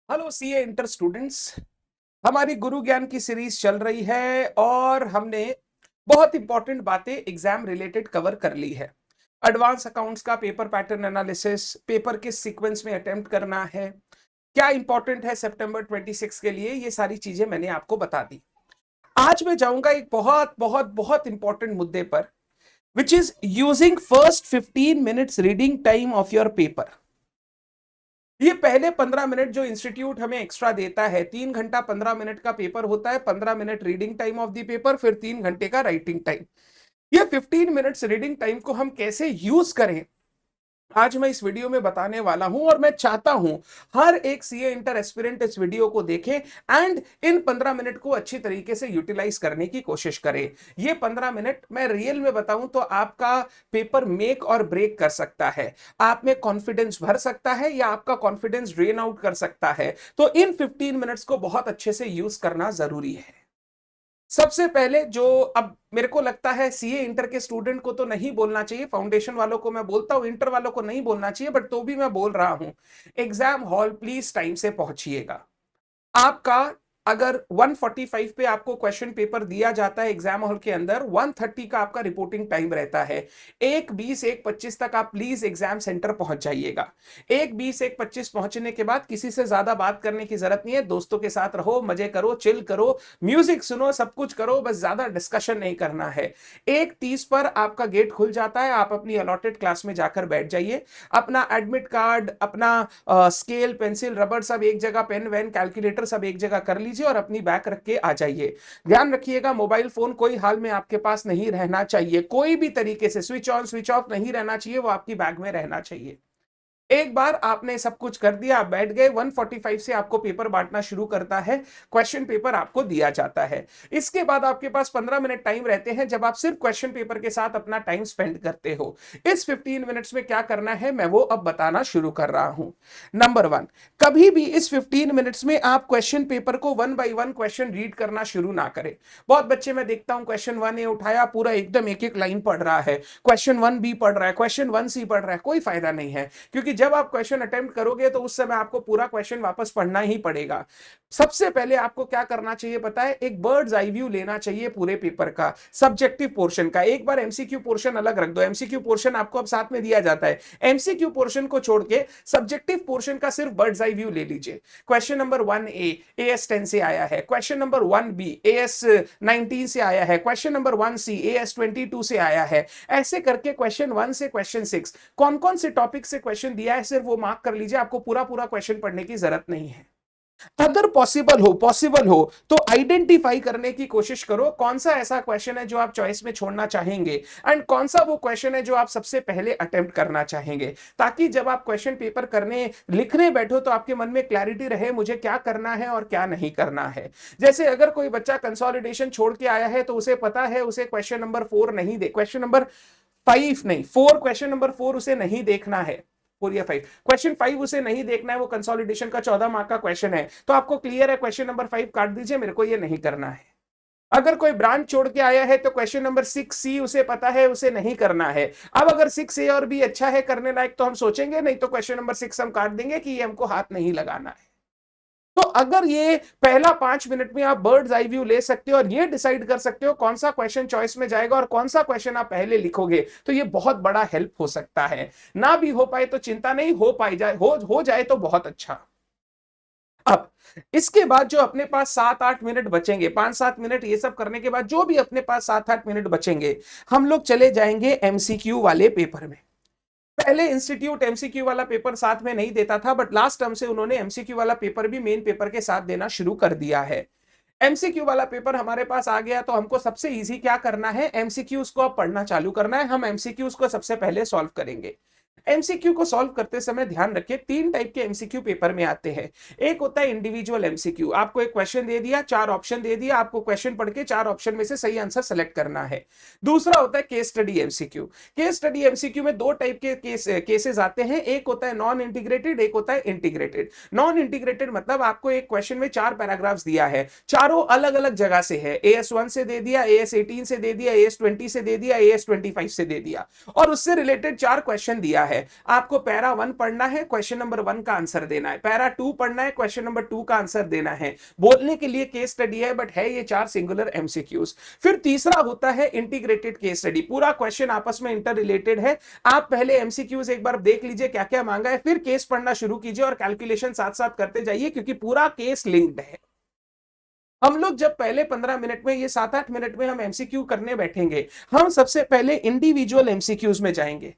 Hello CA inter students. हमारी गुरु ज्ञान की सीरीज चल रही है और हमने बहुत इंपॉर्टेंट बातें एग्जाम रिलेटेड कवर कर ली है। एडवांस अकाउंट्स का पेपर पैटर्न एनालिसिस, पेपर किस सीक्वेंस में अटेम्प्ट करना है, क्या इंपॉर्टेंट है सितंबर 26 के लिए, ये सारी चीजें मैंने आपको बता दी। आज मैं जाऊंगा एक बहुत बहुत बहुत इंपॉर्टेंट मुद्दे पर, which is using first 15 minutes reading time of your paper. ये पहले 15 मिनट जो इंस्टीट्यूट हमें एक्स्ट्रा देता है, 3 घंटा 15 मिनट का पेपर होता है, 15 minute reading time of the paper, फिर 3 घंटे का राइटिंग टाइम। ये 15 मिनट्स रीडिंग टाइम को हम कैसे यूज करें, आज मैं इस वीडियो में बताने वाला हूं। और मैं चाहता हूं हर एक सीए इंटर एस्पिरेंट इस वीडियो को देखे एंड इन 15 मिनट को अच्छी तरीके से यूटिलाइज करने की कोशिश करे। ये 15 मिनट मैं रियल में बताऊं तो आपका पेपर मेक और ब्रेक कर सकता है, आप में कॉन्फिडेंस भर सकता है या आपका कॉन्फिडेंस ड्रेन आउट कर सकता है। तो इन 15 मिनट्स को बहुत अच्छे से यूज करना जरूरी है। सबसे पहले जो अब मेरे को लगता है सीए इंटर के स्टूडेंट को तो नहीं बोलना चाहिए, फाउंडेशन वालों को मैं बोलता हूं, इंटर वालों को नहीं बोलना चाहिए, बट तो भी मैं बोल रहा हूं, एग्जाम हॉल प्लीज टाइम से पहुंचिएगा। आपका अगर 1:45 पे आपको क्वेश्चन पेपर दिया जाता है एग्जाम हॉल के अंदर, 1:30 का आपका रिपोर्टिंग टाइम रहता है। 1:20 1:25 तक आप प्लीज एग्जाम सेंटर पहुंच जाइएगा। 1:20 1:25 पहुंचने के बाद किसी से ज्यादा बात करने की जरूरत नहीं है, दोस्तों के साथ रहो, मजे करो, चिल करो, म्यूजिक सुनो, सब कुछ करो, बस ज्यादा डिस्कशन नहीं करना है। 1:30 पर आपका गेट खुल जाता है, आप अपनी अलॉटेड क्लास में जाकर बैठ जाइए। अपना एडमिट कार्ड, अपना स्केल, पेंसिल, रबर सब एक जगह, पेन वेन, कैलकुलेटर सब एक जगह कर लीजिए और अपनी बैग रख के आ जाइए। ध्यान रखिएगा मोबाइल फोन कोई हाल में आपके पास नहीं रहना चाहिए, कोई भी तरीके से स्विच ऑन स्विच ऑफ नहीं रहना चाहिए, वो आपकी बैग में रहना चाहिए। एक बार आपने सब कुछ कर दिया, आप बैठ गए, 1:45 से आपको पेपर बांटना शुरू करता है, क्वेश्चन पेपर आपको दिया जाता है। इसके बाद आपके पास 15 मिनट टाइम रहते हैं जब आप सिर्फ क्वेश्चन पेपर के साथ अपना टाइम स्पेंड करते हो। इस 15 मिनट्स में क्या करना है मैं वो अब बताना शुरू कर रहा हूं। नंबर वन, कभी भी इस 15 मिनट्स में आप क्वेश्चन पेपर को 1 बाय 1 क्वेश्चन रीड करना शुरू ना करें। बहुत बच्चे मैं देखता हूं क्वेश्चन 1 ए उठाया, पूरा एकदम एक एक लाइन पढ़ रहा है, क्वेश्चन 1 बी पढ़ रहा है, क्वेश्चन 1 सी पढ़ रहा है। कोई फायदा नहीं है, क्योंकि जब आप क्वेश्चन अटेम्प्ट करोगे तो उस समय आपको पूरा क्वेश्चन वापस पढ़ना ही पड़ेगा। सबसे पहले आपको क्या करना चाहिए पता है, एक बर्ड्स आई व्यू लेना चाहिए पूरे पेपर का, सब्जेक्टिव पोर्शन का। एक बार एमसीक्यू पोर्शन अलग रख दो, एमसीक्यू पोर्शन आपको अब साथ में दिया जाता है, एमसीक्यू पोर्शन को छोड़ के सब्जेक्टिव पोर्शन का सिर्फ बर्ड्स आई व्यू ले लीजिए। क्वेश्चन नंबर 1 ए एएस 10 से आया है, क्वेश्चन नंबर 1 बी एएस 19 से आया है, क्वेश्चन नंबर 1 सी एएस 22 से आया है। ऐसे करके क्वेश्चन 1 से क्वेश्चन 6 कौन कौन से टॉपिक से क्वेश्चन दिया है सिर्फ वो मार्क कर लीजिए, आपको पूरा पूरा क्वेश्चन पढ़ने की जरूरत नहीं है। अगर पॉसिबल हो तो आइडेंटिफाई करने की कोशिश करो कौन सा ऐसा क्वेश्चन है जो आप चॉइस में छोड़ना चाहेंगे एंड कौन सा वो क्वेश्चन है जो आप सबसे पहले अटेम्प्ट करना चाहेंगे, ताकि जब आप क्वेश्चन पेपर करने लिखने बैठो तो आपके मन में क्लैरिटी रहे मुझे क्या करना है और क्या नहीं करना है। जैसे अगर कोई बच्चा कंसोलिडेशन छोड़ के आया है तो उसे पता है उसे क्वेश्चन नंबर 4 नहीं दे, क्वेश्चन नंबर 5 नहीं 4, क्वेश्चन नंबर 4 उसे नहीं देखना है, 4 या 5, क्वेश्चन 5 उसे नहीं देखना है, वो कंसोलिडेशन का 14 मार्क का क्वेश्चन है, तो आपको क्लियर है क्वेश्चन नंबर 5 काट दीजिए, मेरे को ये नहीं करना है। अगर कोई ब्रांच छोड़ के आया है तो क्वेश्चन नंबर 6 सी उसे पता है उसे नहीं करना है। अब अगर 6 ए और बी अच्छा है करने लायक तो हम सोचेंगे, नहीं तो क्वेश्चन नंबर 6 हम काट देंगे कि ये हमको हाथ नहीं लगाना है। तो अगर ये पहला 5 मिनट में आप बर्ड्स आई व्यू ले सकते हो और ये डिसाइड कर सकते हो कौन सा क्वेश्चन चॉइस में जाएगा और कौन सा क्वेश्चन आप पहले लिखोगे, तो ये बहुत बड़ा हेल्प हो सकता है। ना भी हो पाए तो चिंता नहीं, हो जाए तो बहुत अच्छा। अब इसके बाद जो अपने पास 7-8 मिनट बचेंगे, 5-7 मिनट ये सब करने के बाद जो भी अपने पास 7-8 मिनट बचेंगे, हम लोग चले जाएंगे एमसीक्यू वाले पेपर में। पहले इंस्टीट्यूट एमसीक्यू वाला पेपर साथ में नहीं देता था, बट लास्ट टर्म से उन्होंने एमसीक्यू वाला पेपर भी मेन पेपर के साथ देना शुरू कर दिया है। एमसीक्यू वाला पेपर हमारे पास आ गया तो हमको सबसे इजी क्या करना है, एमसीक्यूज को अब पढ़ना चालू करना है। हम एमसीक्यूज को सबसे पहले सॉल्व करेंगे। एमसीक्यू को सॉल्व करते समय ध्यान रखिए 3 टाइप के एमसीक्यू पेपर में आते हैं। एक होता है इंडिविजुअल एमसीक्यू, आपको एक क्वेश्चन दे दिया, 4 ऑप्शन दे दिया, आपको क्वेश्चन पढ़ के 4 ऑप्शन में से सही आंसर सेलेक्ट करना है। दूसरा होता है case study MCQ. Case study MCQ में 2 टाइप के केसेस आते हैं, एक होता है नॉन इंटीग्रेटेड, एक होता है इंटीग्रेटेड। नॉन इंटीग्रेटेड मतलब आपको एक क्वेश्चन में 4 पैराग्राफ्स दिया है, चारों अलग अलग जगह से है, AS1 से दे दिया, AS18 से दे दिया, AS20 से दे दिया, AS25 से दे दिया, और उससे रिलेटेड 4 क्वेश्चन दिया है। आपको पैरा 1 पढ़ना है, क्वेश्चन नंबर 1 का आंसर देना है, पैरा 2 पढ़ना है, क्वेश्चन नंबर 2 का आंसर देना है। बोलने के लिए केस स्टडी है, बट है ये 4 सिंगुलर एमसीक्यूज। फिर तीसरा होता है इंटीग्रेटेड केस स्टडी, पूरा क्वेश्चन आपस में इंटर रिलेटेड है। आप पहले एमसीक्यूज एक बार देख लीजिए क्या क्या मांगा है, फिर केस पढ़ना शुरू कीजिए और कैलकुलेशन साथ साथ करते जाइए, क्योंकि पूरा केस लिंक्ड है। हम लोग जब पहले 15 मिनट में, ये 7-8 मिनट में हम एमसीक्यू करने बैठेंगे, हम सबसे पहले इंडिविजुअल एमसीक्यूज में जाएंगे,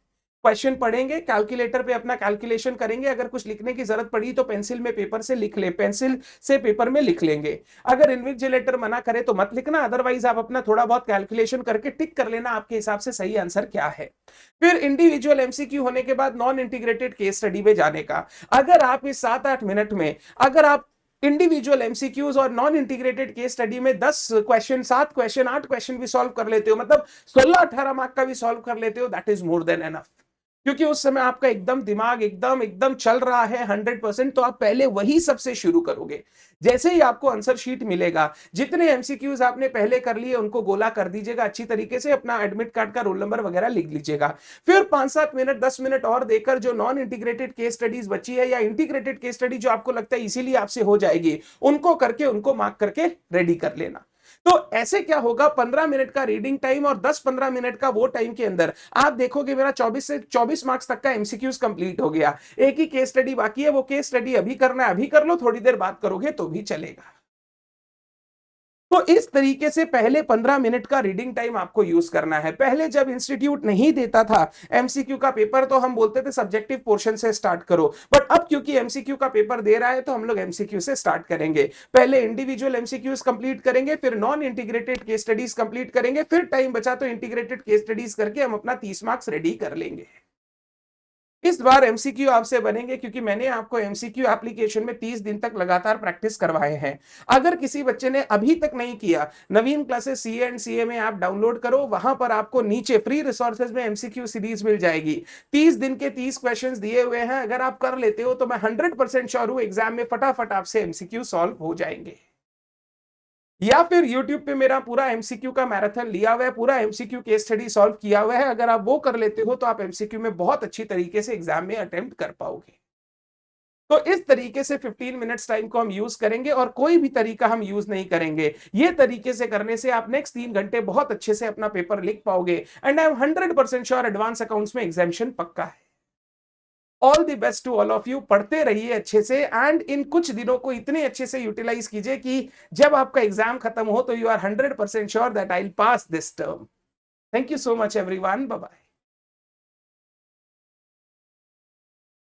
क्वेश्चन पढ़ेंगे, कैलकुलेटर पे अपना कैलकुलेशन करेंगे, अगर कुछ लिखने की जरूरत पड़ी तो पेंसिल में पेपर से लिख ले, पेंसिल से पेपर में लिख लेंगे। अगर इन्विजिलेटर मना करे तो मत लिखना, अदरवाइज आप अपना थोड़ा बहुत कैलकुलेशन करके टिक कर लेना आपके हिसाब से सही आंसर क्या है। फिर इंडिविजुअल एमसीक्यू होने के बाद नॉन इंटीग्रेटेड केस स्टडी में जाने का। अगर आप इस 7-8 मिनट में, अगर आप इंडिविजुअल एमसीक्यूज और नॉन इंटीग्रेटेड केस स्टडी में 10 क्वेश्चन, 7 क्वेश्चन, 8 क्वेश्चन भी सॉल्व कर लेते हो, मतलब 16-18 मार्क का भी सॉल्व कर लेते हो, that is more than enough. क्योंकि उस समय आपका एकदम दिमाग एकदम एकदम चल रहा है 100%, तो आप पहले वही सबसे शुरू करोगे। जैसे ही आपको आंसर शीट मिलेगा, जितने एमसीक्यूज आपने पहले कर लिए उनको गोला कर दीजिएगा अच्छी तरीके से, अपना एडमिट कार्ड का रोल नंबर वगैरह लिख लीजिएगा। फिर 5-7 मिनट 10 मिनट और देकर जो नॉन इंटीग्रेटेड केस स्टडीज बची है, या इंटीग्रेटेड केस स्टडी जो आपको लगता है इसीलिए आपसे हो जाएगी, उनको करके उनको मार्क करके रेडी कर लेना। तो ऐसे क्या होगा, 15 मिनट का रीडिंग टाइम और 10-15 मिनट का वो टाइम के अंदर आप देखोगे मेरा 24 से 24 मार्क्स तक का एमसीक्यूज कंप्लीट हो गया। एक ही केस स्टडी बाकी है, वो केस स्टडी अभी करना है, अभी कर लो, थोड़ी देर बात करोगे तो भी चलेगा। तो इस तरीके से पहले 15 मिनट का रीडिंग टाइम आपको यूज करना है। पहले जब इंस्टीट्यूट नहीं देता था एमसीक्यू का पेपर, तो हम बोलते थे सब्जेक्टिव पोर्शन से स्टार्ट करो, बट अब क्योंकि एमसीक्यू का पेपर दे रहा है तो हम लोग एमसीक्यू से स्टार्ट करेंगे। पहले इंडिविजुअल एमसीक्यूज कंप्लीट करेंगे, फिर non integrated case studies complete करेंगे, फिर टाइम बचा तो इंटीग्रेटेड केस स्टडीज करके हम अपना 30 मार्क्स रेडी कर लेंगे। इस बार एमसीक्यू आपसे बनेंगे क्योंकि मैंने आपको एमसीक्यू एप्लीकेशन में 30 दिन तक लगातार प्रैक्टिस करवाए हैं। अगर किसी बच्चे ने अभी तक नहीं किया, Naveen classes CA and CMA app download करो, वहां पर आपको नीचे फ्री रिसोर्सेज में एमसीक्यू सीरीज मिल जाएगी। 30 दिन के 30 क्वेश्चंस दिए हुए हैं, अगर आप कर लेते हो तो मैं 100% श्योर हूं एग्जाम में फटाफट आपसे एमसीक्यू सॉल्व हो जाएंगे। या फिर YouTube पे मेरा पूरा एमसीक्यू का मैराथन लिया हुआ है, पूरा एमसीक्यू केस स्टडी सॉल्व किया हुआ है, अगर आप वो कर लेते हो तो आप एमसीक्यू में बहुत अच्छी तरीके से एग्जाम में अटेम्प्ट कर पाओगे। तो इस तरीके से 15 मिनट्स टाइम को हम यूज करेंगे और कोई भी तरीका हम यूज नहीं करेंगे। ये तरीके से करने से आप नेक्स्ट 3 घंटे बहुत अच्छे से अपना पेपर लिख पाओगे, and I'm 100% sure advance accounts में एग्जामिशन पक्का है। All the best to all of you, पढ़ते रहिए अच्छे से, एंड इन कुछ दिनों को इतने अच्छे से यूटिलाइज कीजिए कि जब आपका एग्जाम खत्म हो तो you are 100% sure that I will pass this term. Thank you so much everyone, bye bye.